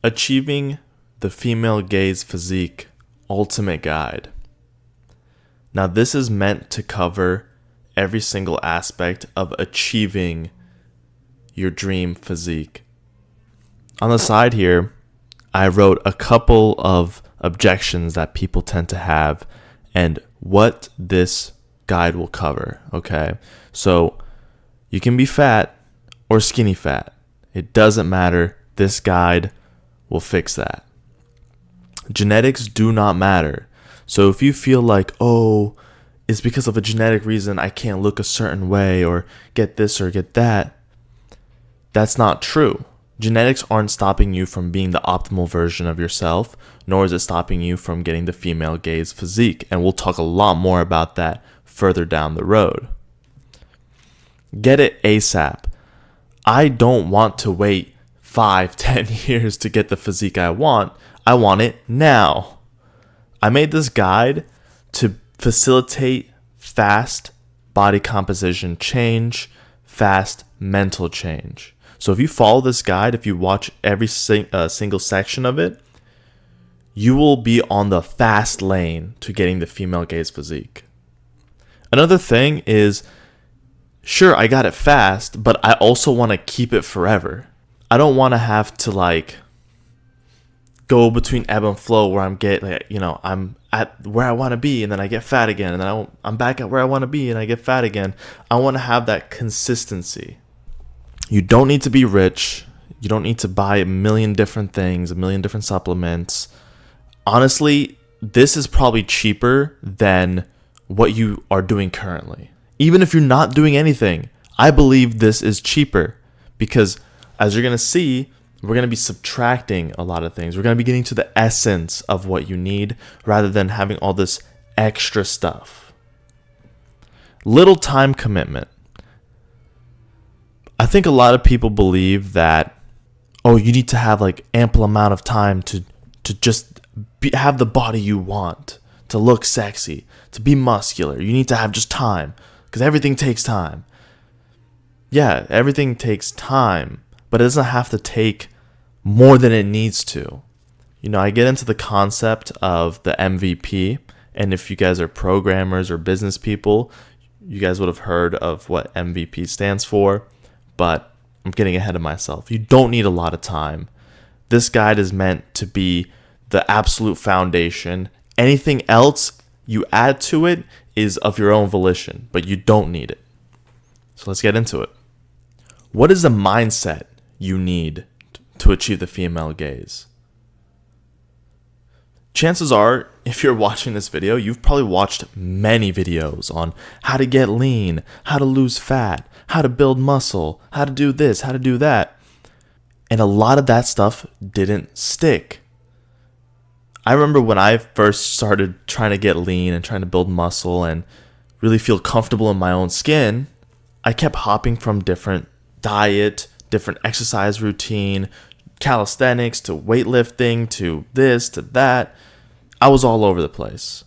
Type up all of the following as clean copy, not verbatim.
Achieving the Female Gaze Physique Ultimate Guide. Now, this is meant to cover every single aspect of achieving your dream physique. On the side here, I wrote a couple of objections that people tend to have and what this guide will cover, okay? So, you can be fat or skinny fat. It doesn't matter. This guide will fix that. Genetics do not matter. So if you feel like, oh, it's because of a genetic reason I can't look a certain way or get this or get that, that's not true. Genetics aren't stopping you from being the optimal version of yourself, nor is it stopping you from getting the female gaze physique. And we'll talk a lot more about that further down the road. Get it ASAP. I don't want to wait 5-10 years to get the physique I want. I want it now. I made this guide to facilitate fast body composition change, fast mental change. So if you follow this guide, if you watch every single section of it, you will be on the fast lane to getting the female gaze physique. Another thing is, sure, I got it fast, but I also want to keep it forever. I don't want to have to go between ebb and flow where I'm at where I want to be and then I get fat again and then I'm back at where I want to be and I get fat again. I want to have that consistency. You don't need to be rich. You don't need to buy a million different things, a million different supplements. Honestly, this is probably cheaper than what you are doing currently. Even if you're not doing anything, I believe this is cheaper because as you're going to see, we're going to be subtracting a lot of things. We're going to be getting to the essence of what you need rather than having all this extra stuff. Little time commitment. I think a lot of people believe that, oh, you need to have ample amount of time to just have the body you want, to look sexy, to be muscular. You need to have just time because everything takes time. Yeah, everything takes time, but it doesn't have to take more than it needs to. I get into the concept of the MVP, and if you guys are programmers or business people, you guys would have heard of what MVP stands for, but I'm getting ahead of myself. You don't need a lot of time. This guide is meant to be the absolute foundation. Anything else you add to it is of your own volition, but you don't need it. So let's get into it. What is the mindset you need to achieve the female gaze? Chances are, if you're watching this video, you've probably watched many videos on how to get lean, how to lose fat, how to build muscle, how to do this, how to do that. And a lot of that stuff didn't stick. I remember when I first started trying to get lean and trying to build muscle and really feel comfortable in my own skin, I kept hopping from different diet, different exercise routine, calisthenics to weightlifting to this to that. I was all over the place.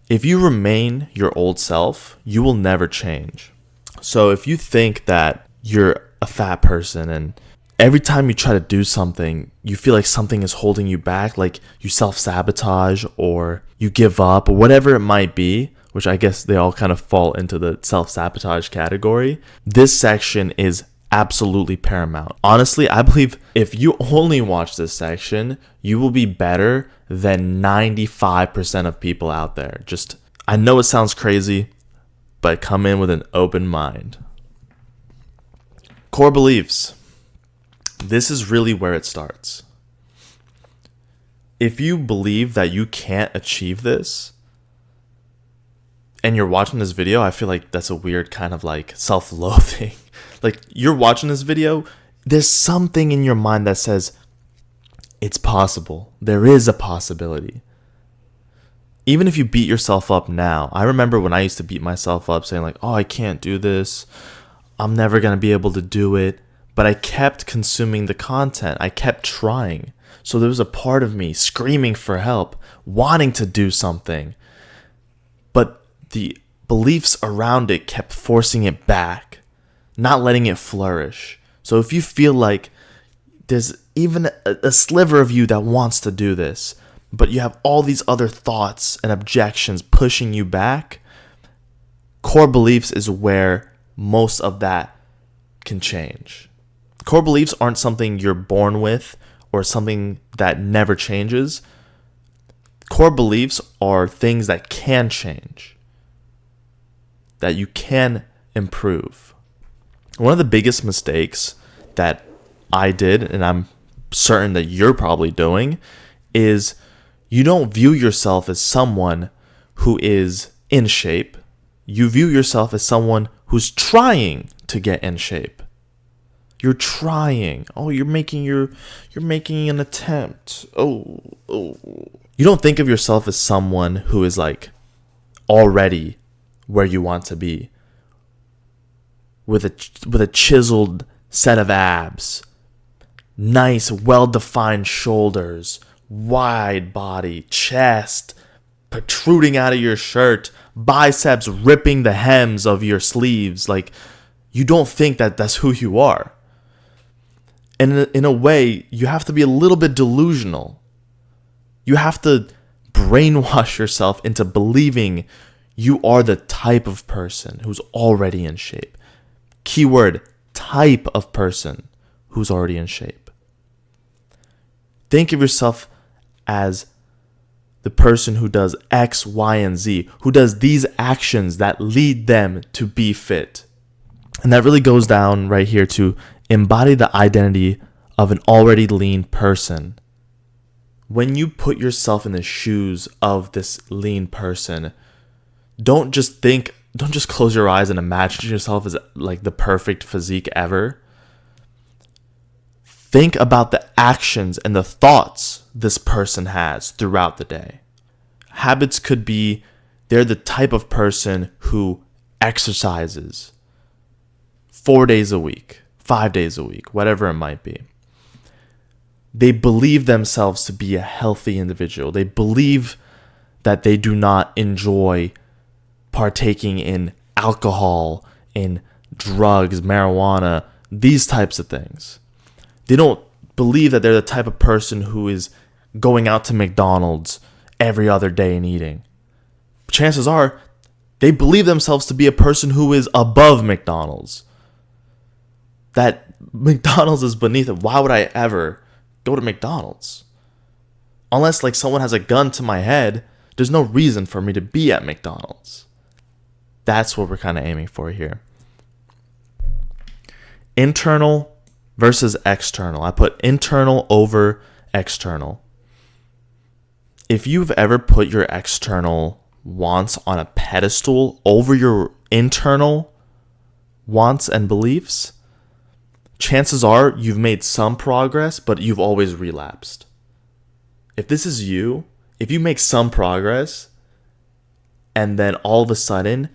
If you remain your old self, you will never change. So if you think that you're a fat person and every time you try to do something, you feel like something is holding you back, like you self-sabotage or you give up or whatever it might be, which I guess they all kind of fall into the self-sabotage category, this section is absolutely paramount. Honestly, I believe if you only watch this section, you will be better than 95% of people out there. I know it sounds crazy, but come in with an open mind. Core beliefs. This is really where it starts. If you believe that you can't achieve this, and you're watching this video, I feel like that's a weird kind of self-loathing. You're watching this video, there's something in your mind that says, it's possible. There is a possibility. Even if you beat yourself up now, I remember when I used to beat myself up saying oh, I can't do this. I'm never going to be able to do it. But I kept consuming the content. I kept trying. So there was a part of me screaming for help, wanting to do something. But the beliefs around it kept forcing it back, not letting it flourish. So if you feel like there's even a sliver of you that wants to do this, but you have all these other thoughts and objections pushing you back, core beliefs is where most of that can change. Core beliefs aren't something you're born with or something that never changes. Core beliefs are things that can change, that you can improve. One of the biggest mistakes that I did, and I'm certain that you're probably doing, is you don't view yourself as someone who is in shape. You view yourself as someone who's trying to get in shape. You're trying. Oh, you're making an attempt. Oh. You don't think of yourself as someone who is like already where you want to be, with a chiseled set of abs, nice, well-defined shoulders, wide body, chest protruding out of your shirt, biceps ripping the hems of your sleeves. Like, you don't think that that's who you are. And in a way, you have to be a little bit delusional. You have to brainwash yourself into believing you are the type of person who's already in shape. Keyword, type of person who's already in shape. Think of yourself as the person who does X, Y, and Z, who does these actions that lead them to be fit. And that really goes down right here to embody the identity of an already lean person. When you put yourself in the shoes of this lean person, don't just close your eyes and imagine yourself as like the perfect physique ever. Think about the actions and the thoughts this person has throughout the day. Habits could be they're the type of person who exercises 4 days a week, 5 days a week, whatever it might be. They believe themselves to be a healthy individual. They believe that they do not enjoy partaking in alcohol, in drugs, marijuana, these types of things. They don't believe that they're the type of person who is going out to McDonald's every other day and eating. Chances are, they believe themselves to be a person who is above McDonald's. That McDonald's is beneath it. Why would I ever go to McDonald's? Unless like someone has a gun to my head, there's no reason for me to be at McDonald's. That's what we're kind of aiming for here. Internal versus external. I put internal over external. If you've ever put your external wants on a pedestal over your internal wants and beliefs, chances are you've made some progress, but you've always relapsed. If this is you, if you make some progress and then all of a sudden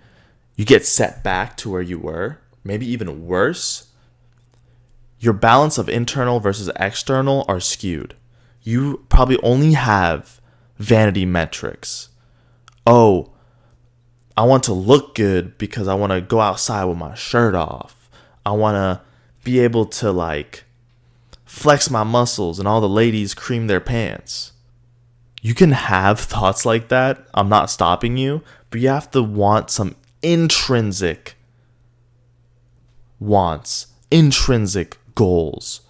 you get set back to where you were, maybe even worse, your balance of internal versus external are skewed. You probably only have vanity metrics. Oh, I want to look good because I want to go outside with my shirt off. I want to be able to like flex my muscles and all the ladies cream their pants. You can have thoughts like that. I'm not stopping you, but you have to want some intrinsic wants, intrinsic goals.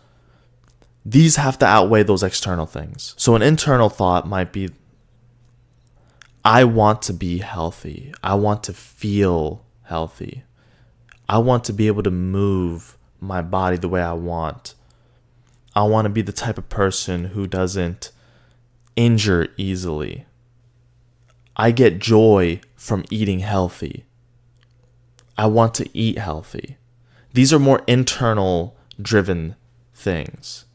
These have to outweigh those external things. So an internal thought might be, I want to be healthy. I want to feel healthy. I want to be able to move my body the way I want. I want to be the type of person who doesn't injure easily. I get joy from eating healthy. I want to eat healthy. These are more internal driven things,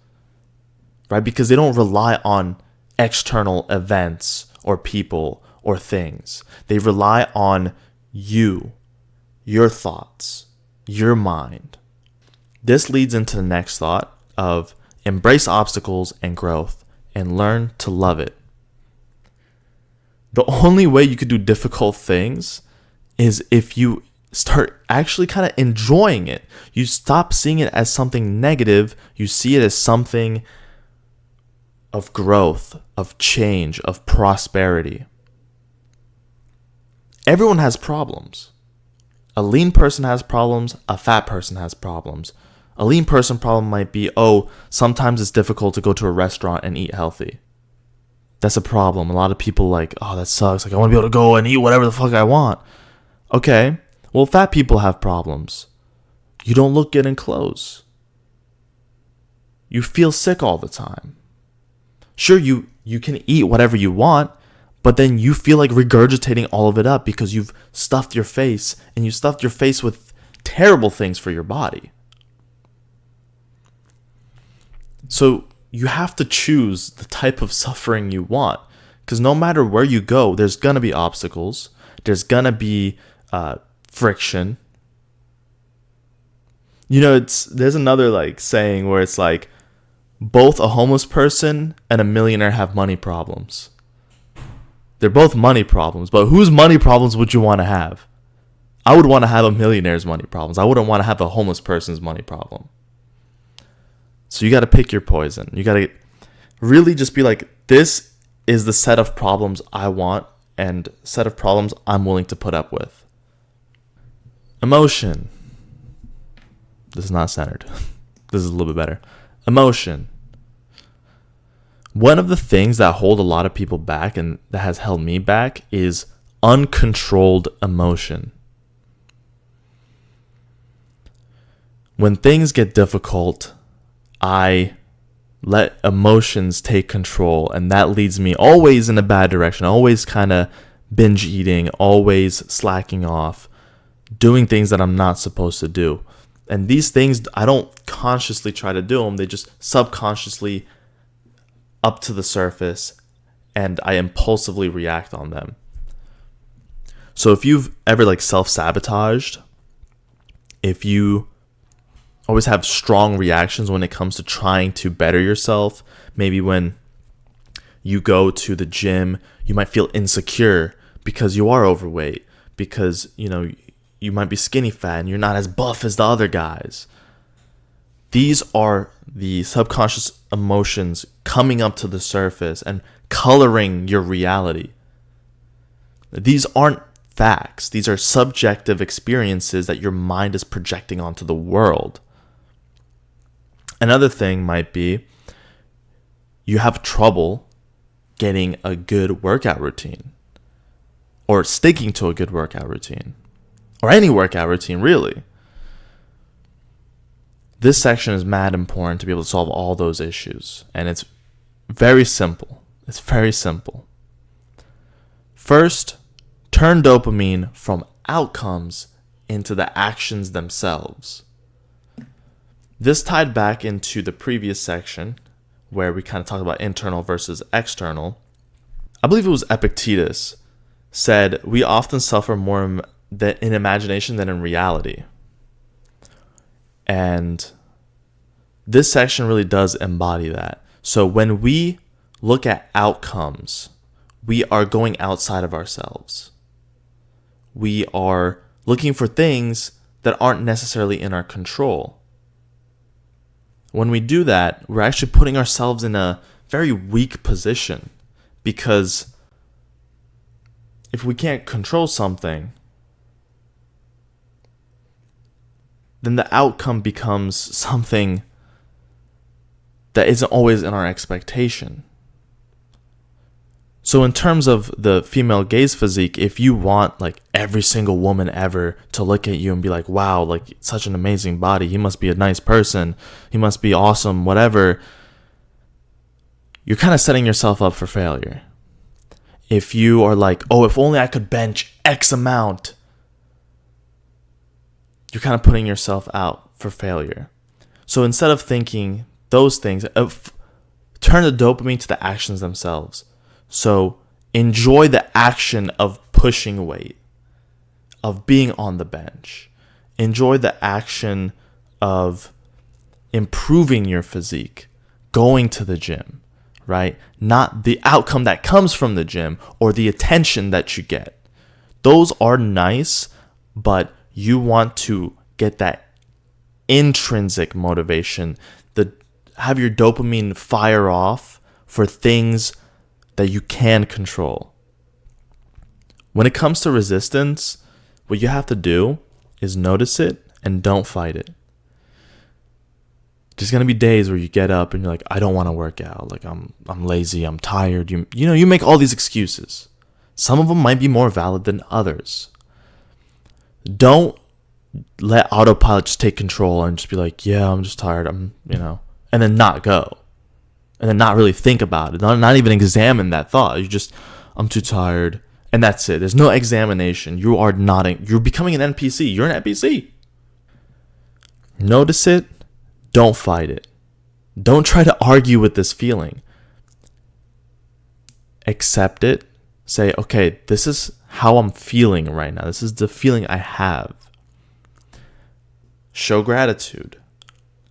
right? Because they don't rely on external events or people or things. They rely on you, your thoughts, your mind. This leads into the next thought of embrace obstacles and growth and learn to love it. The only way you could do difficult things is if you start actually kind of enjoying it. You stop seeing it as something negative. You see it as something of growth, of change, of prosperity. Everyone has problems. A lean person has problems. A fat person has problems. A lean person problem might be, oh, sometimes it's difficult to go to a restaurant and eat healthy. That's a problem. A lot of people like, oh, that sucks. Like, I want to be able to go and eat whatever the fuck I want. Okay, well, fat people have problems. You don't look good in clothes. You feel sick all the time. Sure, you can eat whatever you want, but then you feel like regurgitating all of it up because you've stuffed your face, and you stuffed your face with terrible things for your body. So you have to choose the type of suffering you want, because no matter where you go, there's going to be obstacles. There's going to be friction. You know, there's another like saying where it's like, both a homeless person and a millionaire have money problems. They're both money problems, but whose money problems would you want to have? I would want to have a millionaire's money problems. I wouldn't want to have a homeless person's money problem. So you got to pick your poison. You got to really just be like, this is the set of problems I want and set of problems I'm willing to put up with. Emotion. This is not centered. This is a little bit better. Emotion. One of the things that hold a lot of people back and that has held me back is uncontrolled emotion. When things get difficult, I let emotions take control, and that leads me always in a bad direction, always kind of binge eating, always slacking off, doing things that I'm not supposed to do. And these things, I don't consciously try to do them. They just subconsciously up to the surface, and I impulsively react on them. So if you've ever like self-sabotaged, if you always have strong reactions when it comes to trying to better yourself, maybe when you go to the gym, you might feel insecure because you are overweight, because, you know, you might be skinny fat and you're not as buff as the other guys. These are the subconscious emotions coming up to the surface and coloring your reality. These aren't facts. These are subjective experiences that your mind is projecting onto the world. Another thing might be you have trouble getting a good workout routine, or sticking to a good workout routine, or any workout routine, really. This section is mad important to be able to solve all those issues. And it's very simple. It's very simple. First, turn dopamine from outcomes into the actions themselves. This tied back into the previous section where we kind of talked about internal versus external. I believe it was Epictetus said, we often suffer more in imagination than in reality. And this section really does embody that. So when we look at outcomes, we are going outside of ourselves. We are looking for things that aren't necessarily in our control. When we do that, we're actually putting ourselves in a very weak position, because if we can't control something, then the outcome becomes something that isn't always in our expectation. So in terms of the female gaze physique, if you want like every single woman ever to look at you and be like, wow, like such an amazing body, he must be a nice person, he must be awesome, whatever, you're kind of setting yourself up for failure. If you are like, oh, if only I could bench X amount, you're kind of putting yourself out for failure. So instead of thinking those things, turn the dopamine to the actions themselves. So enjoy the action of pushing weight, of being on the bench. Enjoy the action of improving your physique, going to the gym, right? Not the outcome that comes from the gym or the attention that you get. Those are nice, but you want to get that intrinsic motivation, have your dopamine fire off for things that you can control. When it comes to resistance, what you have to do is notice it and don't fight it. There's gonna be days where you get up and you're like, I don't want to work out. Like I'm lazy, I'm tired. You make all these excuses. Some of them might be more valid than others. Don't let autopilot just take control and just be like, yeah, I'm just tired. And then not go. And then not really think about it. Not even examine that thought. I'm too tired. And that's it. There's no examination. You're becoming an NPC. You're an NPC. Notice it. Don't fight it. Don't try to argue with this feeling. Accept it. Say, okay, this is how I'm feeling right now. This is the feeling I have. Show gratitude.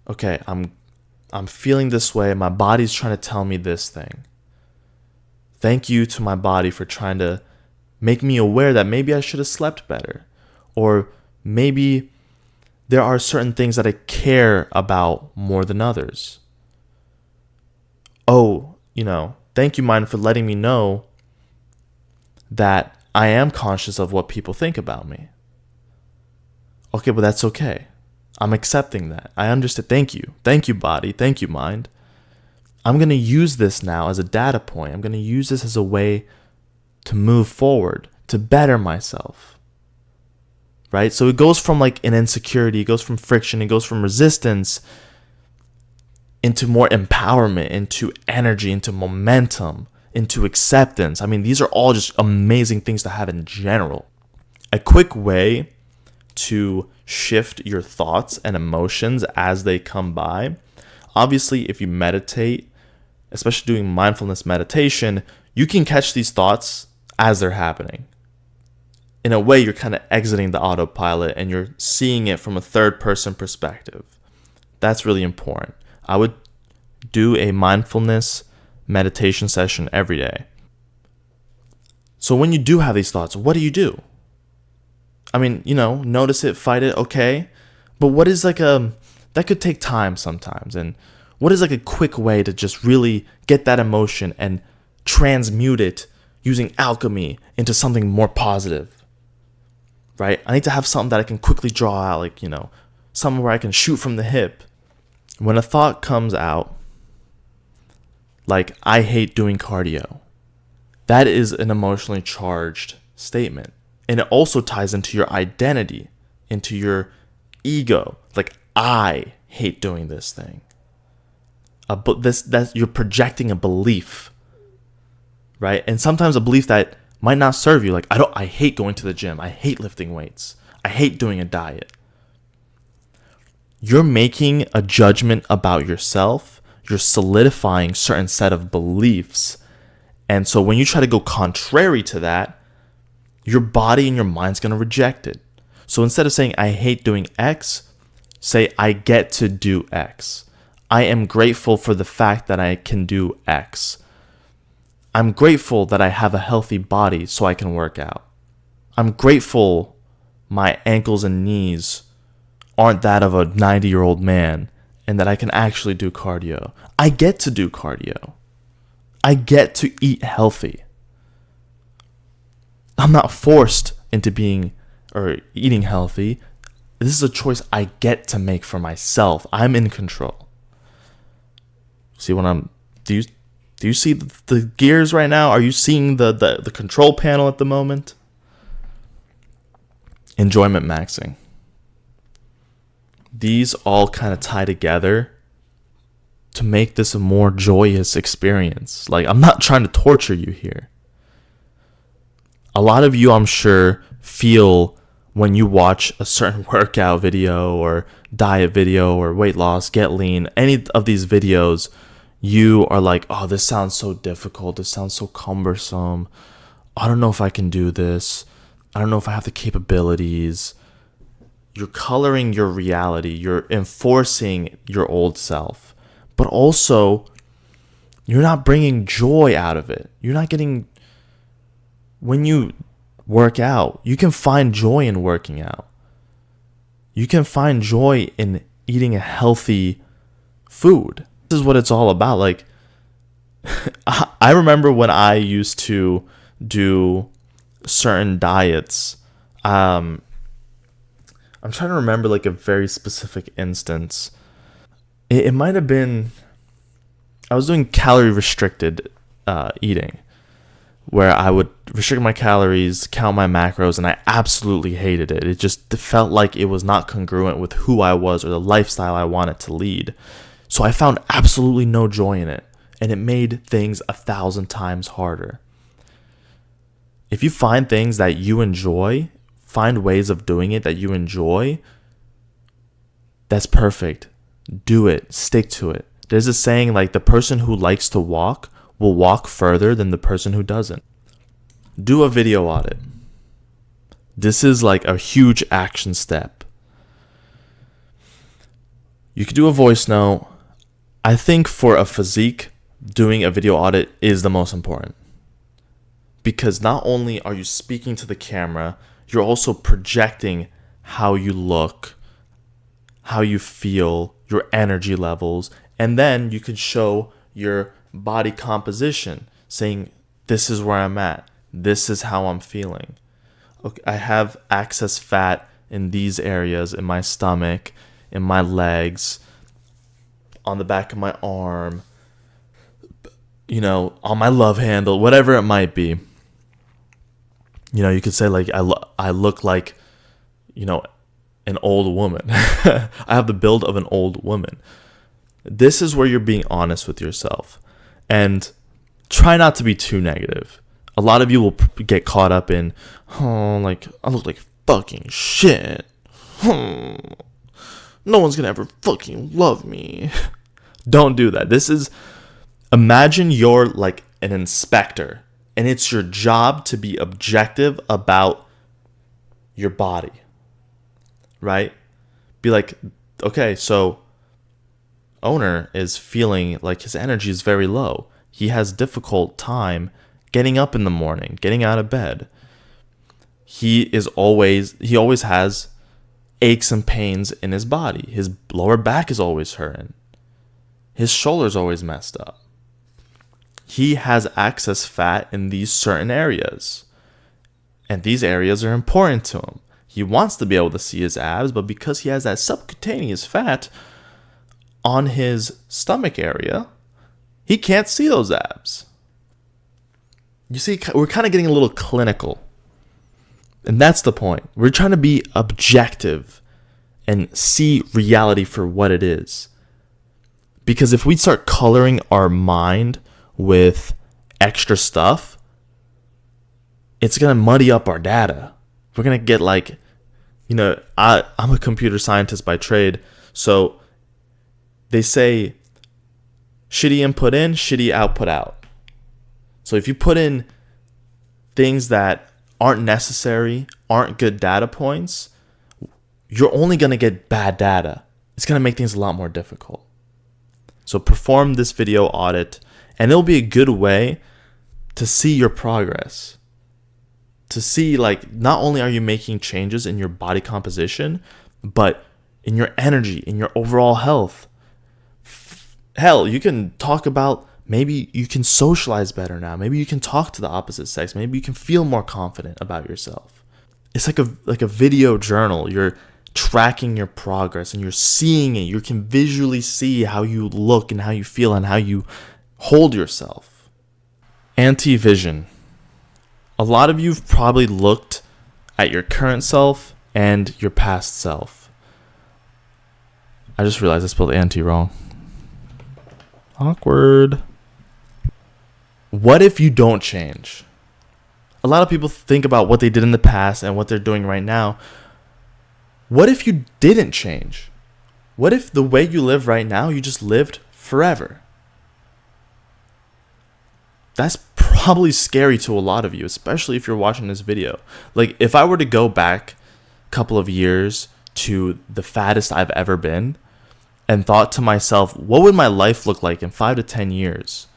Okay, I'm feeling this way. My body's trying to tell me this thing. Thank you to my body for trying to make me aware that maybe I should have slept better. Or maybe there are certain things that I care about more than others. Oh, thank you, mind, for letting me know that I am conscious of what people think about me. Okay, but that's okay. I'm accepting that. I understand. Thank you. Thank you, body. Thank you, mind. I'm going to use this now as a data point. I'm going to use this as a way to move forward, to better myself. Right? So it goes from like an insecurity, it goes from friction, it goes from resistance into more empowerment, into energy, into momentum, into acceptance. I mean, these are all just amazing things to have in general. A quick way to shift your thoughts and emotions as they come by. Obviously, if you meditate, especially doing mindfulness meditation, you can catch these thoughts as they're happening. In a way, you're kind of exiting the autopilot and you're seeing it from a third person perspective. That's really important. I would do a mindfulness meditation session every day. So when you do have these thoughts, what do? I mean, notice it, fight it, okay. But what is that could take time sometimes. And what is a quick way to just really get that emotion and transmute it using alchemy into something more positive? Right? I need to have something that I can quickly draw out, something where I can shoot from the hip. When a thought comes out, like, I hate doing cardio, that is an emotionally charged statement. And it also ties into your identity, into your ego. Like, I hate doing this thing. But that you're projecting a belief, right? And sometimes a belief that might not serve you. Like, I hate going to the gym. I hate lifting weights. I hate doing a diet. You're making a judgment about yourself. You're solidifying certain set of beliefs. And so when you try to go contrary to that, your body and your mind's going to reject it. So instead of saying, I hate doing X, say, I get to do X. I am grateful for the fact that I can do X. I'm grateful that I have a healthy body so I can work out. I'm grateful my ankles and knees aren't that of a 90-year-old man and that I can actually do cardio. I get to do cardio. I get to eat healthy. I'm not forced into being or eating healthy. This is a choice I get to make for myself. I'm in control. See what do you see the gears right now? Are you seeing the control panel at the moment? Enjoyment maxing. These all kind of tie together to make this a more joyous experience. Like, I'm not trying to torture you here. A lot of you, I'm sure, feel when you watch a certain workout video or diet video or weight loss, get lean, any of these videos, you are like, oh, this sounds so difficult. This sounds so cumbersome. I don't know if I can do this. I don't know if I have the capabilities. You're coloring your reality. You're enforcing your old self. But also, you're not bringing joy out of it. You're not getting... When you work out, you can find joy in working out. You can find joy in eating a healthy food. This is what it's all about. Like, I remember when I used to do certain diets. I'm trying to remember like a very specific instance. It might have been, I was doing calorie restricted eating, where I would restrict my calories, count my macros, and I absolutely hated it. It just felt like it was not congruent with who I was or the lifestyle I wanted to lead. So I found absolutely no joy in it, and it made things 1,000 times harder. If you find things that you enjoy, find ways of doing it that you enjoy, that's perfect. Do it. Stick to it. There's a saying like the person who likes to walk will walk further than the person who doesn't. Do a video audit. This is like a huge action step. You could do a voice note. I think for a physique, doing a video audit is the most important. Because not only are you speaking to the camera, you're also projecting how you look, how you feel, your energy levels, and then you can show your body composition, saying, this is where I'm at, this is how I'm feeling. Okay, I have excess fat in these areas, in my stomach, in my legs, on the back of my arm, on my love handle, whatever it might be. You could say like I look like, an old woman. I have the build of an old woman. This is where you're being honest with yourself, and try not to be too negative. A lot of you will get caught up in, like I look like fucking shit. No one's gonna ever fucking love me. Don't do that. Imagine you're like an inspector, and it's your job to be objective about your body, right? Be like, okay, so owner is feeling like his energy is very low. He has difficult time getting up in the morning, getting out of bed. He always has aches and pains in his body. His lower back is always hurting. His shoulder's always messed up. He has excess fat in these certain areas, and these areas are important to him. He wants to be able to see his abs, but because he has that subcutaneous fat on his stomach area, he can't see those abs. You see, we're kind of getting a little clinical, and that's the point. We're trying to be objective and see reality for what it is. Because if we start coloring our mind with extra stuff, it's going to muddy up our data. We're going to get like, I'm a computer scientist by trade. So they say shitty input in, shitty output out. So if you put in things that aren't necessary, aren't good data points, you're only going to get bad data. It's going to make things a lot more difficult. So perform this video audit, and it'll be a good way to see your progress. To see, like, not only are you making changes in your body composition, but in your energy, in your overall health. Hell, you can talk about maybe you can socialize better now. Maybe you can talk to the opposite sex. Maybe you can feel more confident about yourself. It's like a video journal. You're tracking your progress and you're seeing it. You can visually see how you look and how you feel and how you hold yourself. Anti-vision. A lot of you've probably looked at your current self and your past self. I just realized I spelled anti wrong. Awkward. What if you don't change? A lot of people think about what they did in the past and what they're doing right now. What if you didn't change? What if the way you live right now, you just lived forever? That's probably scary to a lot of you, especially if you're watching this video. Like, if I were to go back a couple of years to the fattest I've ever been and thought to myself, what would my life look like in 5 to 10 years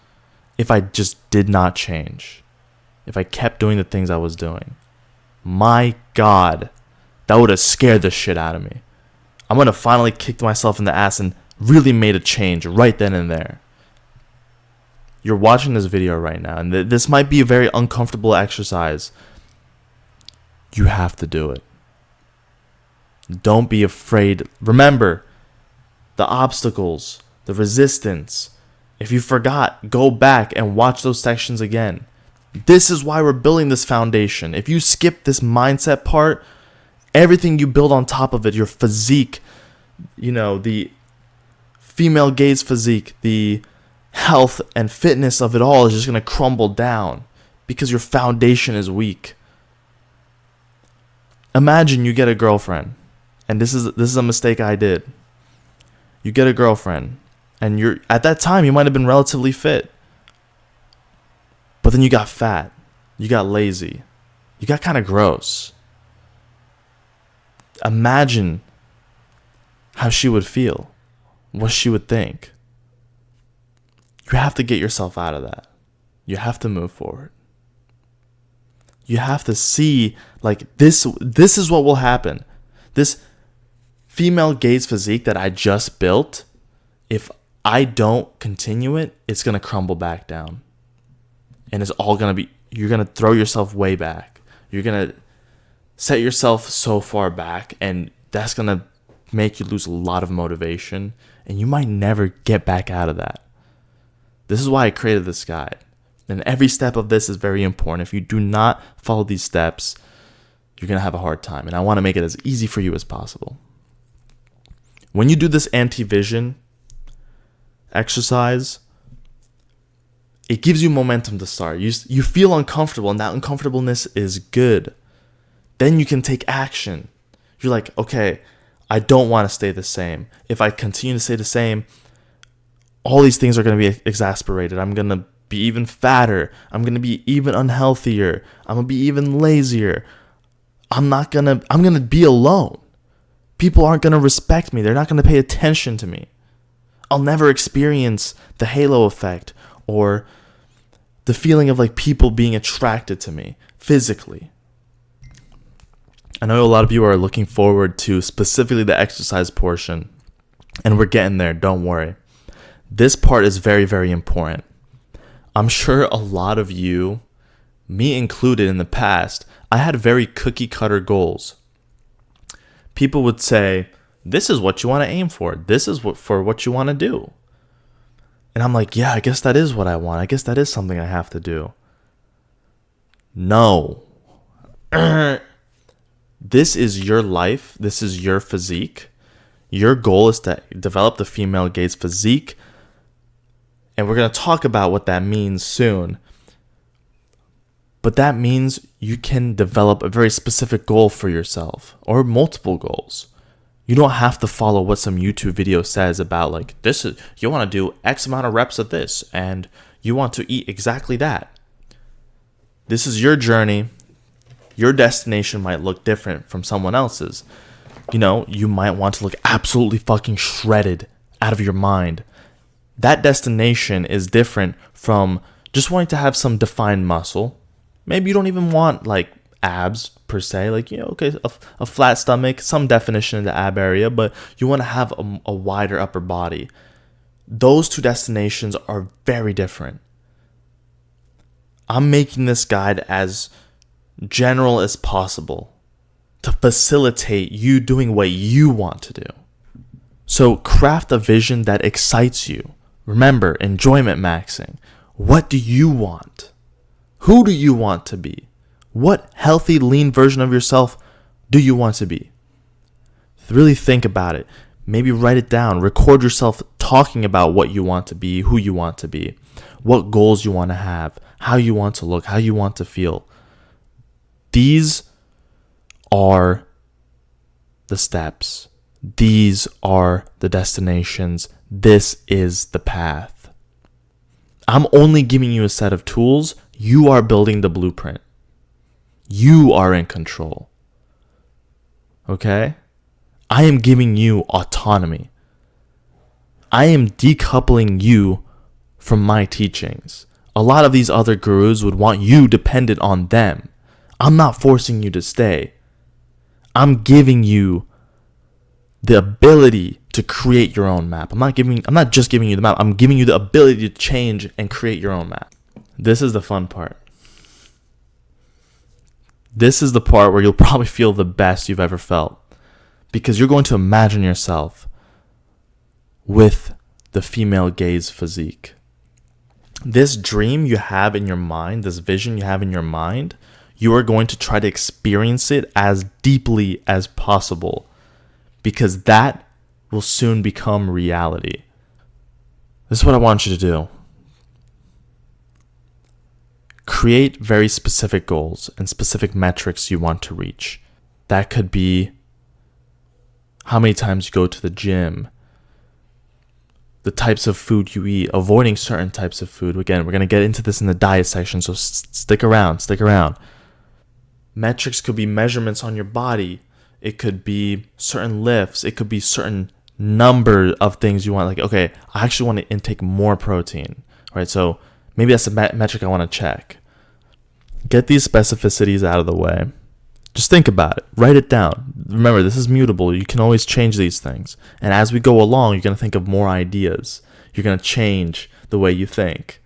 if I just did not change? If I kept doing the things I was doing? My God, that would have scared the shit out of me. I'm going to finally kick myself in the ass and really made a change right then and there. you're watching this video right now, and this might be a very uncomfortable exercise, you have to do it. Don't be afraid. Remember, the obstacles, the resistance. If you forgot, go back and watch those sections again. This is why we're building this foundation. If you skip this mindset part, everything you build on top of it, your physique, the female gaze physique, the health and fitness of it all is just going to crumble down because your foundation is weak. Imagine you get a girlfriend, and this is a mistake I did. You get a girlfriend, and you're at that time you might have been relatively fit, but then you got fat, you got lazy, you got kind of gross. Imagine how she would feel, what she would think. You have to get yourself out of that. You have to move forward. You have to see, like, this is what will happen. This female gaze physique that I just built, if I don't continue it, it's going to crumble back down. And it's all going to be, you're going to throw yourself way back. You're going to set yourself so far back, and that's going to make you lose a lot of motivation, and you might never get back out of that. This is why I created this guide. And every step of this is very important. If you do not follow these steps, you're going to have a hard time. And I want to make it as easy for you as possible. When you do this anti-vision exercise, it gives you momentum to start. You feel uncomfortable, and that uncomfortableness is good. Then you can take action. You're like, okay, I don't want to stay the same. If I continue to stay the same, all these things are going to be exasperated. I'm going to be even fatter. I'm going to be even unhealthier. I'm going to be even lazier. I'm going to be alone. People aren't going to respect me. They're not going to pay attention to me. I'll never experience the halo effect or the feeling of like people being attracted to me physically. I know a lot of you are looking forward to specifically the exercise portion, and we're getting there. Don't worry. This part is very, very important. I'm sure a lot of you, me included in the past, I had very cookie cutter goals. People would say, this is what you want to aim for. This is what you want to do. And I'm like, yeah, I guess that is what I want. I guess that is something I have to do. No. This is your life. This is your physique. Your goal is to develop the female gaze physique. And we're going to talk about what that means soon. But that means you can develop a very specific goal for yourself, or multiple goals. You don't have to follow what some YouTube video says about like, this is, you want to do X amount of reps of this, and you want to eat exactly that. This is your journey. Your destination might look different from someone else's. You might want to look absolutely fucking shredded out of your mind. That destination is different from just wanting to have some defined muscle. Maybe you don't even want like abs per se, like, okay, a flat stomach, some definition in the ab area, but you want to have a wider upper body. Those two destinations are very different. I'm making this guide as general as possible to facilitate you doing what you want to do. So craft a vision that excites you. Remember, enjoyment maxing. What do you want? Who do you want to be? What healthy, lean version of yourself do you want to be? Really think about it. Maybe write it down. Record yourself talking about what you want to be, who you want to be, what goals you want to have, how you want to look, how you want to feel. These are the steps. These are the destinations. This is the path. I'm only giving you a set of tools. You are building the blueprint. You are in control. Okay? I am giving you autonomy. I am decoupling you from my teachings. A lot of these other gurus would want you dependent on them. I'm not forcing you to stay. I'm giving you the ability to to create your own map. I'm not just giving you the map. I'm giving you the ability to change and create your own map. This is the fun part. This is the part where you'll probably feel the best you've ever felt, because you're going to imagine yourself with the female gaze physique. This dream you have in your mind, this vision you have in your mind, you are going to try to experience it as deeply as possible, because that will soon become reality. This is what I want you to do. Create very specific goals and specific metrics you want to reach. That could be how many times you go to the gym, the types of food you eat, avoiding certain types of food. Again, we're going to get into this in the diet section, so stick around. Metrics could be measurements on your body. It could be certain lifts. It could be certain number of things you want. Like, okay, I actually want to intake more protein, right? So maybe that's a metric I want to check. Get these specificities out of the way. Just think about it. Write it down. Remember, this is mutable. You can always change these things. And as we go along, you're going to think of more ideas. You're going to change the way you think.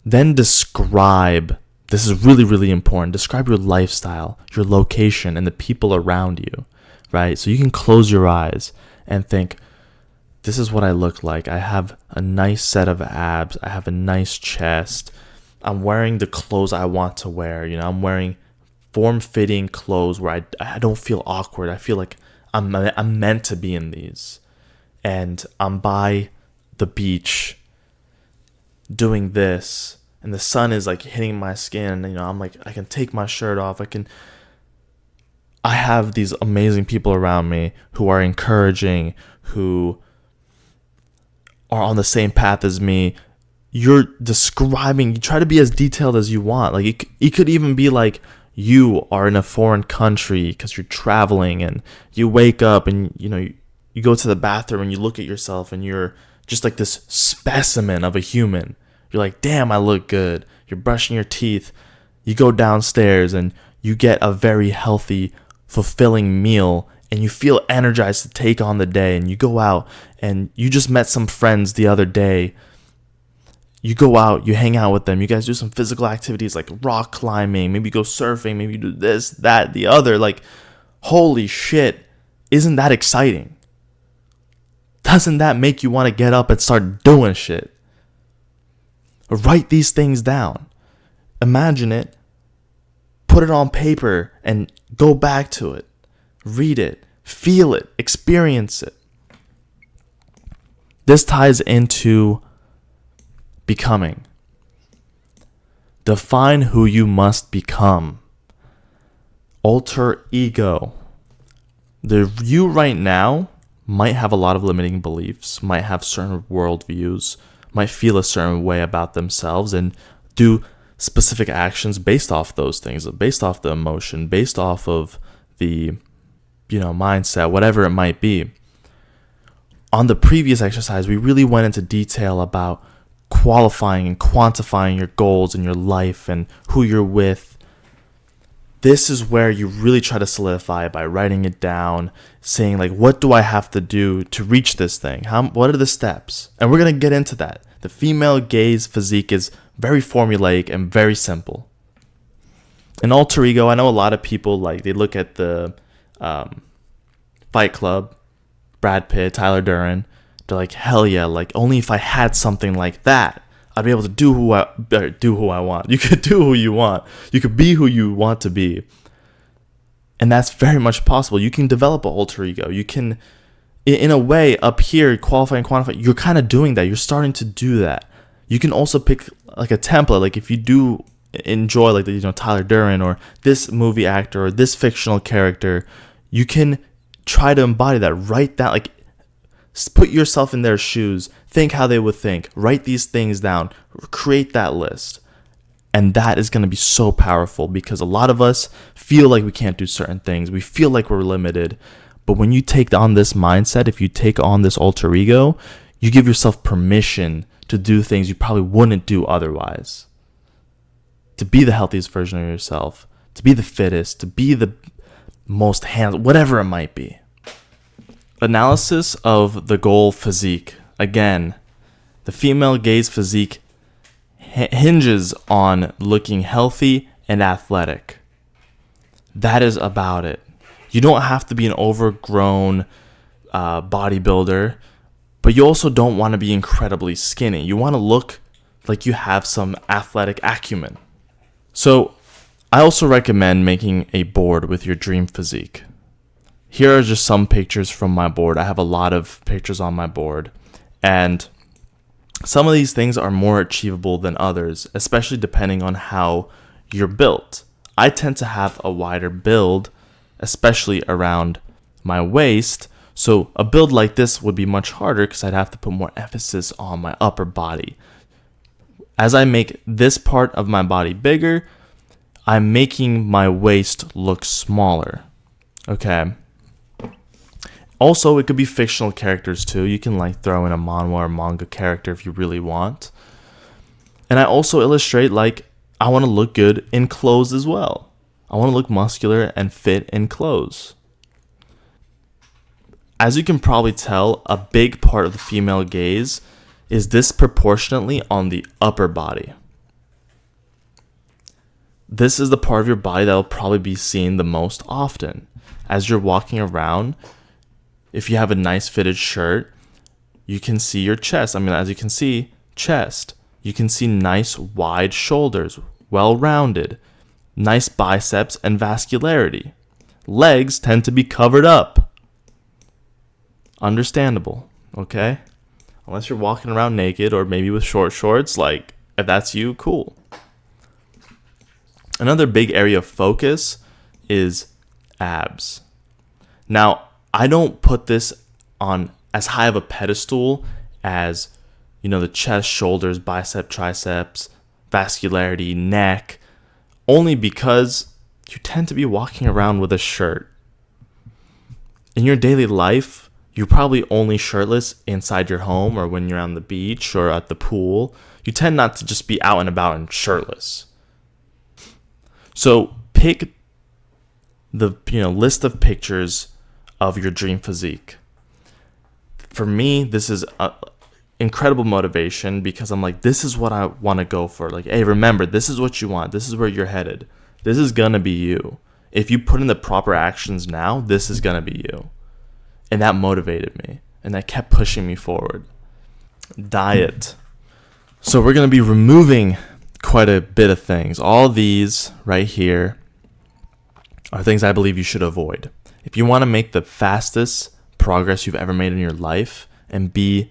Then describe. This is really, really important. Describe your lifestyle, your location, and the people around you, right? So you can close your eyes and think, this is what I look like. I have a nice set of abs. I have a nice chest. I'm wearing the clothes I want to wear. You know, I'm wearing form-fitting clothes where I don't feel awkward. I feel like I'm meant to be in these. And I'm by the beach doing this. And the sun is like hitting my skin. You know, I'm like, I can take my shirt off. I have these amazing people around me who are encouraging, who are on the same path as me. You're describing, you try to be as detailed as you want. Like it could even be like you are in a foreign country because you're traveling, and you wake up and you go to the bathroom and you look at yourself and you're just like this specimen of a human. You're like, damn, I look good. You're brushing your teeth. You go downstairs and you get a very healthy, fulfilling meal, and you feel energized to take on the day. And you go out and you just met some friends the other day. You go out, you hang out with them. You guys do some physical activities like rock climbing. Maybe go surfing. Maybe you do this, that, the other. Like, holy shit. Isn't that exciting? Doesn't that make you want to get up and start doing shit? Write these things down. Imagine it. Put it on paper and go back to it. Read it. Feel it. Experience it. This ties into becoming. Define who you must become. Alter ego. The you right now might have a lot of limiting beliefs, might have certain worldviews, might feel a certain way about themselves, and do specific actions based off those things, based off the emotion, based off of the mindset, whatever it might be. On the previous exercise, we really went into detail about qualifying and quantifying your goals in your life and who you're with. This is where you really try to solidify it by writing it down, saying like, what do I have to do to reach this thing? What are the steps? And we're going to get into that. The female gaze physique is very formulaic and very simple. In alter ego, I know a lot of people, like, they look at the Fight Club, Brad Pitt, Tyler Durden. They're like, hell yeah, like, only if I had something like that, I'd be able to do who I want. You could do who you want. You could be who you want to be. And that's very much possible. You can develop an alter ego. You can, in a way, up here, qualify and quantify, you're kind of doing that. You're starting to do that. You can also pick like a template. Like if you do enjoy like the Tyler Durden or this movie actor or this fictional character, you can try to embody that. Write that, like, put yourself in their shoes. Think how they would think. Write these things down. Create that list. And that is going to be so powerful, because a lot of us feel like we can't do certain things. We feel like we're limited. But when you take on this mindset, if you take on this alter ego, you give yourself permission to do things you probably wouldn't do otherwise. To be the healthiest version of yourself. To be the fittest. To be the most whatever it might be. Analysis of the goal physique. Again, the female gaze physique hinges on looking healthy and athletic. That is about it. You don't have to be an overgrown bodybuilder, but you also don't want to be incredibly skinny. You want to look like you have some athletic acumen. So I also recommend making a board with your dream physique. Here are just some pictures from my board. I have a lot of pictures on my board, and some of these things are more achievable than others, especially depending on how you're built. I tend to have a wider build, especially around my waist, so a build like this would be much harder because I'd have to put more emphasis on my upper body. As I make this part of my body bigger, I'm making my waist look smaller. Okay. Also, it could be fictional characters too. You can like throw in a manhwa or manga character if you really want. And I also illustrate like I want to look good in clothes as well. I want to look muscular and fit in clothes. As you can probably tell, a big part of the female gaze is disproportionately on the upper body. This is the part of your body that will probably be seen the most often. As you're walking around, if you have a nice fitted shirt, you can see your chest. I mean, as you can see, chest. You can see nice wide shoulders, well-rounded, nice biceps and vascularity. Legs tend to be covered up. Understandable, okay? Unless you're walking around naked or maybe with short shorts, like, if that's you, cool. Another big area of focus is abs. Now, I don't put this on as high of a pedestal as, the chest, shoulders, bicep, triceps, vascularity, neck, only because you tend to be walking around with a shirt. In your daily life, you're probably only shirtless inside your home or when you're on the beach or at the pool. You tend not to just be out and about and shirtless. So pick the list of pictures of your dream physique. For me, this is incredible motivation because I'm like, this is what I want to go for. Like, hey, remember, this is what you want. This is where you're headed. This is going to be you. If you put in the proper actions now, this is going to be you. And that motivated me. And that kept pushing me forward. Diet. So we're going to be removing quite a bit of things. All these right here are things I believe you should avoid. If you want to make the fastest progress you've ever made in your life and be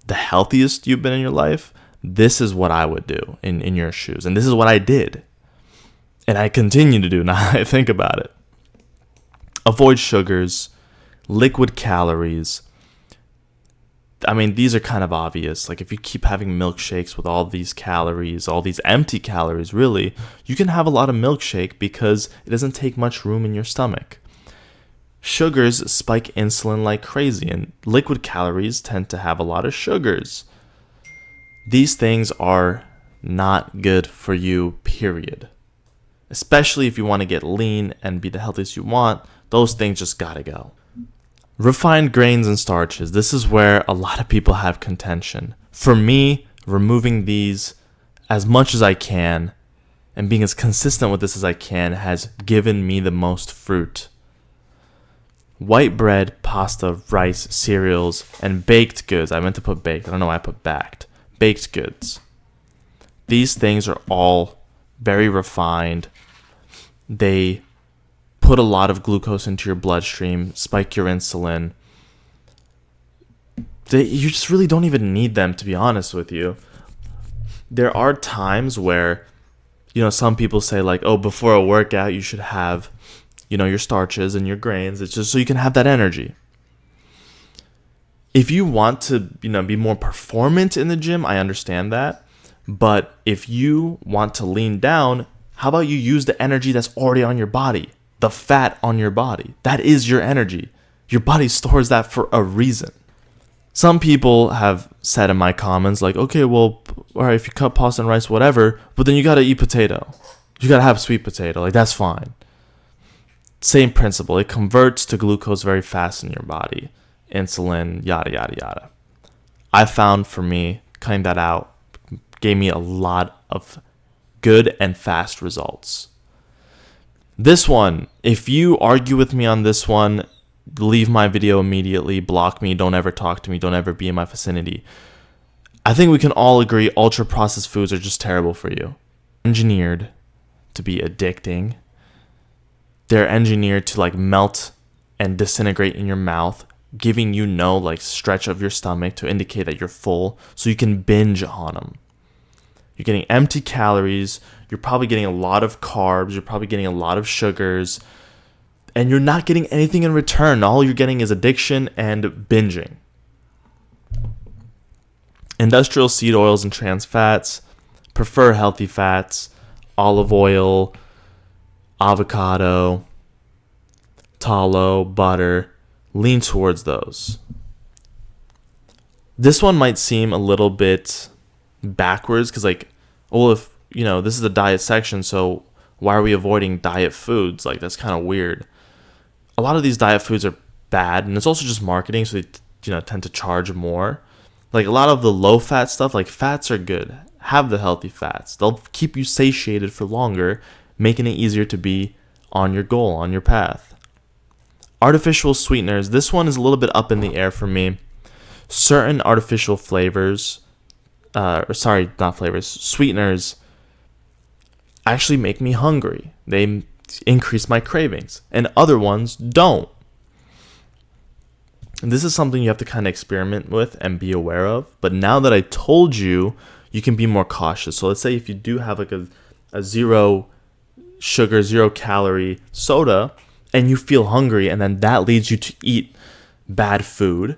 the healthiest you've been in your life, this is what I would do in your shoes. And this is what I did. And I continue to do now that I think about it. Avoid sugars, liquid calories. I mean, these are kind of obvious. Like if you keep having milkshakes with all these calories, all these empty calories, really, you can have a lot of milkshake because it doesn't take much room in your stomach. Sugars spike insulin like crazy, and liquid calories tend to have a lot of sugars. These things are not good for you, period. Especially if you want to get lean and be the healthiest you want, those things just gotta go. Refined grains and starches. This is where a lot of people have contention. For me, removing these as much as I can and being as consistent with this as I can has given me the most fruit. White bread, pasta, rice, cereals, and baked goods. I meant to put baked. I don't know why I put backed. Baked goods. These things are all very refined. They put a lot of glucose into your bloodstream, spike your insulin. You just really don't even need them, to be honest with you. There are times where, some people say like, oh, before a workout, you should have, your starches and your grains. It's just so you can have that energy. If you want to, be more performant in the gym, I understand that. But if you want to lean down, how about you use the energy that's already on your body? The fat on your body. That is your energy. Your body stores that for a reason. Some people have said in my comments like, okay, well, all right, if you cut pasta and rice, whatever, but then you got to eat potato. You got to have sweet potato. Like, that's fine. Same principle. It converts to glucose very fast in your body. Insulin, yada, yada, yada. I found for me, cutting that out gave me a lot of good and fast results. This one, if you argue with me on this one, leave my video immediately, block me, don't ever talk to me, don't ever be in my vicinity. I think we can all agree ultra-processed foods are just terrible for you. Engineered to be addicting. They're engineered to like melt and disintegrate in your mouth, giving you no like stretch of your stomach to indicate that you're full, so you can binge on them. You're getting empty calories, you're probably getting a lot of carbs, you're probably getting a lot of sugars, and you're not getting anything in return. All you're getting is addiction and binging. Industrial seed oils and trans fats. Prefer healthy fats. Olive oil, avocado, tallow, butter. Lean towards those. This one might seem a little bit backwards because like, well, if you know, this is the diet section, so why are we avoiding diet foods? Like, that's kind of weird. A lot of these diet foods are bad, and it's also just marketing, so they tend to charge more. Like a lot of the low fat stuff, like fats are good. Have the healthy fats. They'll keep you satiated for longer, making it easier to be on your goal, on your path. Artificial sweeteners. This one is a little bit up in the air for me. Certain artificial flavors, sweeteners actually make me hungry. They increase my cravings, and other ones don't. And this is something you have to kind of experiment with and be aware of. But now that I told you, you can be more cautious. So let's say if you do have like a zero sugar, 0 calorie soda, and you feel hungry, and then that leads you to eat bad food,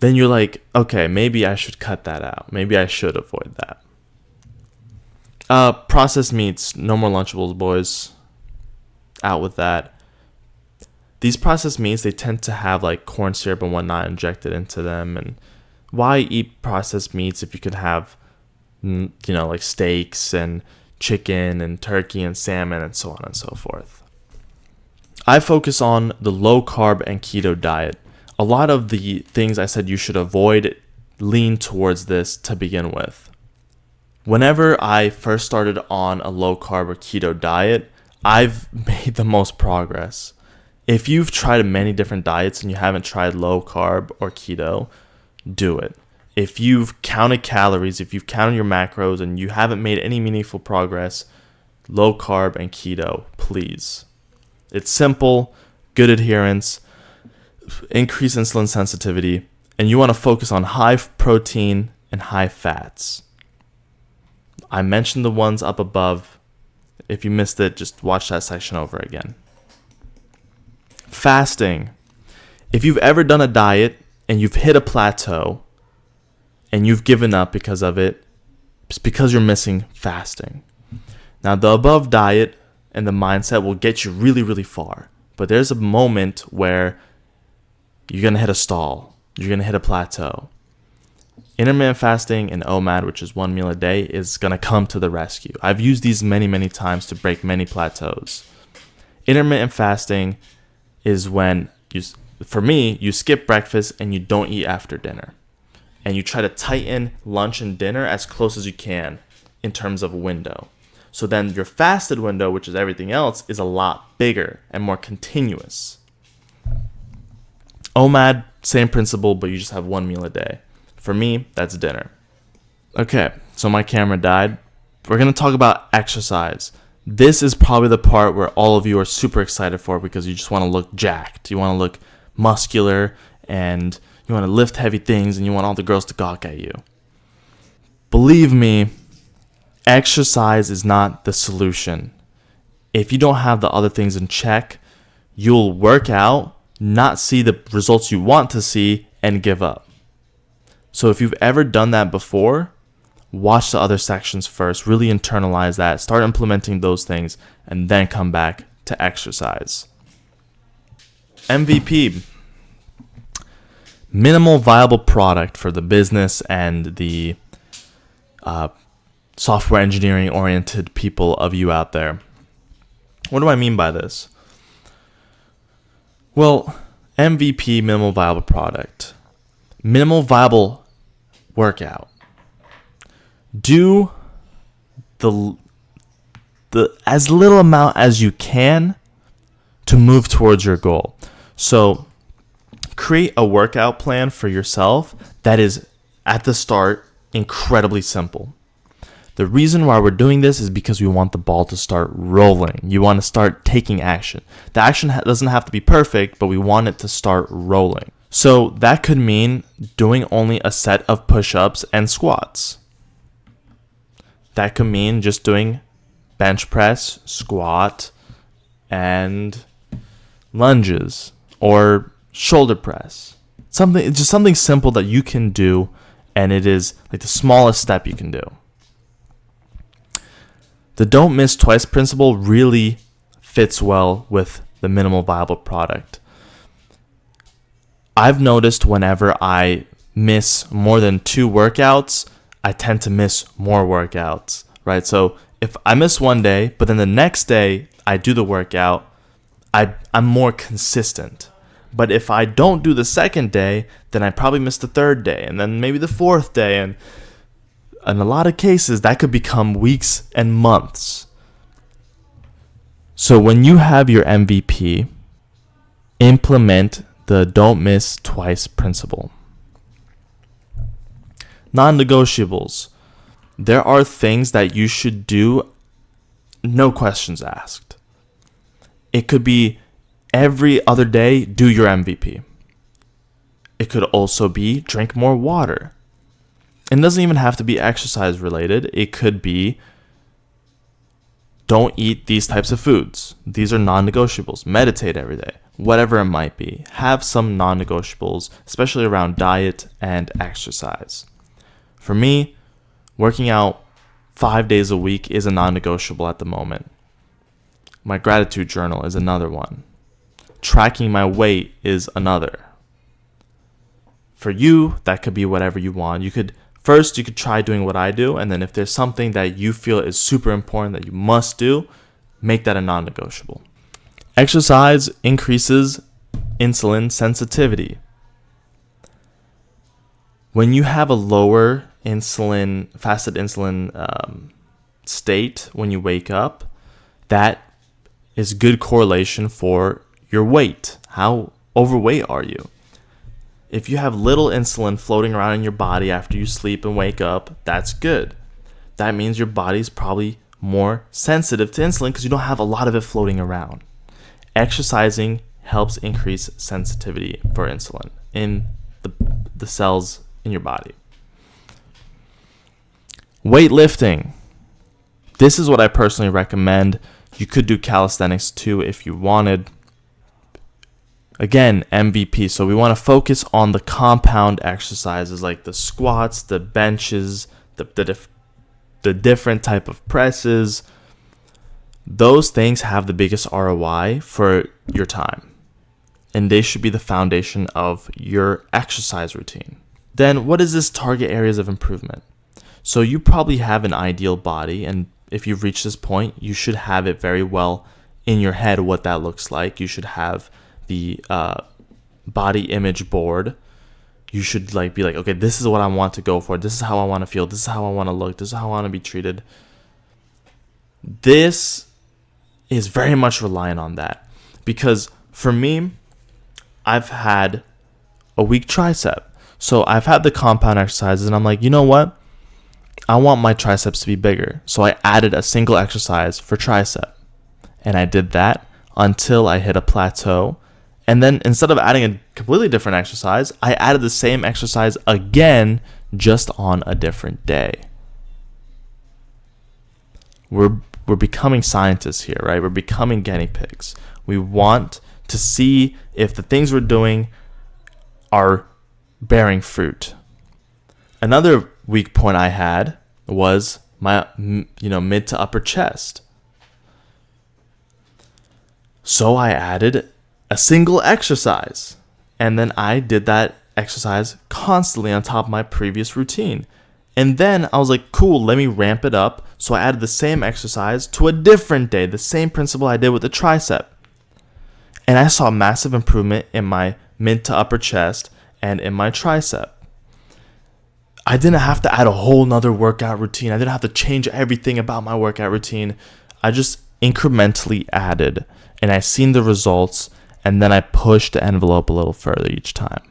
then you're like, okay, maybe I should cut that out. Maybe I should avoid that. Processed meats, no more Lunchables, boys. Out with that. These processed meats, they tend to have like corn syrup and whatnot injected into them. And why eat processed meats if you could have, like steaks and chicken and turkey and salmon and so on and so forth. I focus on the low carb and keto diet. A lot of the things I said you should avoid lean towards this to begin with. Whenever I first started on a low carb or keto diet, I've made the most progress. If you've tried many different diets and you haven't tried low carb or keto, do it. If you've counted calories, if you've counted your macros and you haven't made any meaningful progress, low carb and keto, please. It's simple, good adherence, increase insulin sensitivity, and you want to focus on high protein and high fats. I mentioned the ones up above. If you missed it, just watch that section over again. Fasting. If you've ever done a diet and you've hit a plateau and you've given up because of it, it's because you're missing fasting. Now, the above diet and the mindset will get you really, really far. But there's a moment where you're going to hit a stall. You're going to hit a plateau. Intermittent fasting and OMAD, which is 1 meal a day, is going to come to the rescue. I've used these many, many times to break many plateaus. Intermittent fasting is when, for me, you skip breakfast and you don't eat after dinner. And you try to tighten lunch and dinner as close as you can in terms of window. So then your fasted window, which is everything else, is a lot bigger and more continuous. OMAD, same principle, but you just have 1 meal a day. For me, that's dinner. Okay, so my camera died. We're going to talk about exercise. This is probably the part where all of you are super excited for because you just want to look jacked. You want to look muscular and you want to lift heavy things and you want all the girls to gawk at you. Believe me, exercise is not the solution. If you don't have the other things in check, you'll work out, not see the results you want to see, and give up. So if you've ever done that before, watch the other sections first, really internalize that, start implementing those things, and then come back to exercise. MVP, minimal viable product for the business and the software engineering oriented people of you out there. What do I mean by this? Well, MVP, minimal viable product. Minimal viable workout. Do the as little amount as you can to move towards your goal. So create a workout plan for yourself that is at the start incredibly simple. The reason why we're doing this is because we want the ball to start rolling. You want to start taking action. The action doesn't have to be perfect, but we want it to start rolling. So that could mean doing only a set of push-ups and squats. That could mean just doing bench press, squat, and lunges or shoulder press. Something simple that you can do, and it is like the smallest step you can do. The don't miss twice principle really fits well with the minimal viable product. I've noticed whenever I miss more than 2 workouts, I tend to miss more workouts, right? So if I miss one day, but then the next day I do the workout, I'm more consistent. But if I don't do the second day, then I probably miss the third day, and then maybe the fourth day, and in a lot of cases, that could become weeks and months. So when you have your MVP, implement the don't miss twice principle. Non-negotiables. There are things that you should do, no questions asked. It could be every other day, do your MVP. It could also be drink more water. It doesn't even have to be exercise related. It could be don't eat these types of foods. These are non-negotiables. Meditate every day. Whatever it might be. Have some non-negotiables, especially around diet and exercise. For me, working out 5 days a week is a non-negotiable at the moment. My gratitude journal is another one. Tracking my weight is another. For you, that could be whatever you want. You could try doing what I do, and then if there's something that you feel is super important that you must do, make that a non-negotiable. Exercise increases insulin sensitivity. When you have a lower fasted insulin state when you wake up, that is good correlation for your weight. How overweight are you? If you have little insulin floating around in your body after you sleep and wake up, that's good. That means your body's probably more sensitive to insulin because you don't have a lot of it floating around. Exercising helps increase sensitivity for insulin in the cells in your body. Weightlifting. This is what I personally recommend. You could do calisthenics too if you wanted. Again, MVP. So we want to focus on the compound exercises like the squats, the benches, the different type of presses. Those things have the biggest ROI for your time, and they should be the foundation of your exercise routine. Then what is this target areas of improvement? So you probably have an ideal body, and if you've reached this point, you should have it very well in your head what that looks like. You should have the body image board. You should be like, okay, this is what I want to go for. This is how I want to feel. This is how I want to look. This is how I want to be treated. This is very much reliant on that, because for me, I've had a weak tricep. So I've had the compound exercises, and I'm like, you know what? I want my triceps to be bigger. So I added a single exercise for tricep, and I did that until I hit a plateau. And then instead of adding a completely different exercise, I added the same exercise again, just on a different day. We're becoming scientists here, right? We're becoming guinea pigs. We want to see if the things we're doing are bearing fruit. Another weak point I had was my mid to upper chest. So I added a single exercise, and then I did that exercise constantly on top of my previous routine. And then I was like, cool, let me ramp it up. So I added the same exercise to a different day, the same principle I did with the tricep. And I saw massive improvement in my mid to upper chest and in my tricep. I didn't have to add a whole nother workout routine. I didn't have to change everything about my workout routine. I just incrementally added, and I seen the results, and then I pushed the envelope a little further each time.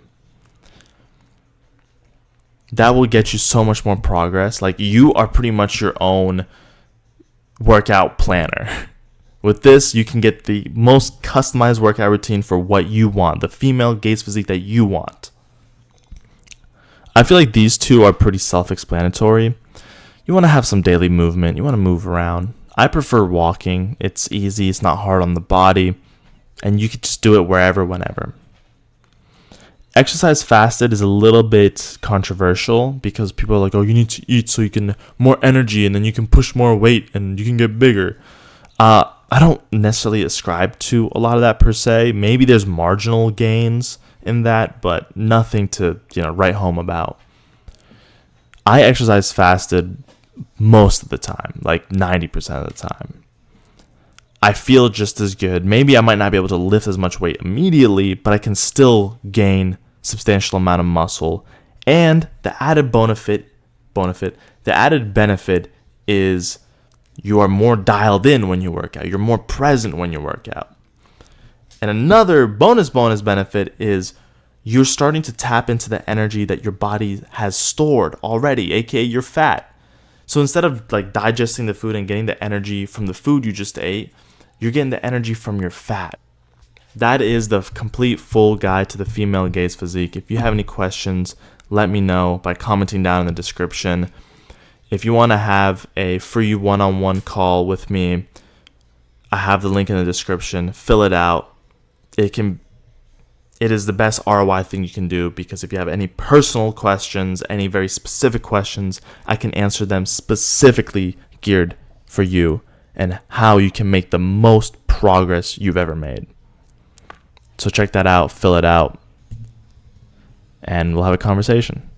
That will get you so much more progress. Like, you are pretty much your own workout planner. With this, you can get the most customized workout routine for what you want, the female gaze physique that you want. I feel like these two are pretty self-explanatory. You want to have some daily movement. You want to move around. I prefer walking. It's easy. It's not hard on the body. And you can just do it wherever, whenever. Exercise fasted is a little bit controversial because people are like, oh, you need to eat so you can more energy and then you can push more weight and you can get bigger. I don't necessarily ascribe to a lot of that per se. Maybe there's marginal gains in that, but nothing to, write home about. I exercise fasted most of the time, like 90% of the time. I feel just as good. Maybe I might not be able to lift as much weight immediately, but I can still gain substantial amount of muscle. And the added benefit is you are more dialed in when you work out. You're more present when you work out. And another bonus benefit is you're starting to tap into the energy that your body has stored already, aka your fat. So instead of like digesting the food and getting the energy from the food you just ate, you're getting the energy from your fat. That is the complete full guide to the female gaze physique. If you have any questions, let me know by commenting down in the description. If you want to have a free one-on-one call with me, I have the link in the description. Fill it out. It is the best ROI thing you can do, because if you have any personal questions, any very specific questions, I can answer them specifically geared for you and how you can make the most progress you've ever made. So check that out, fill it out, and we'll have a conversation.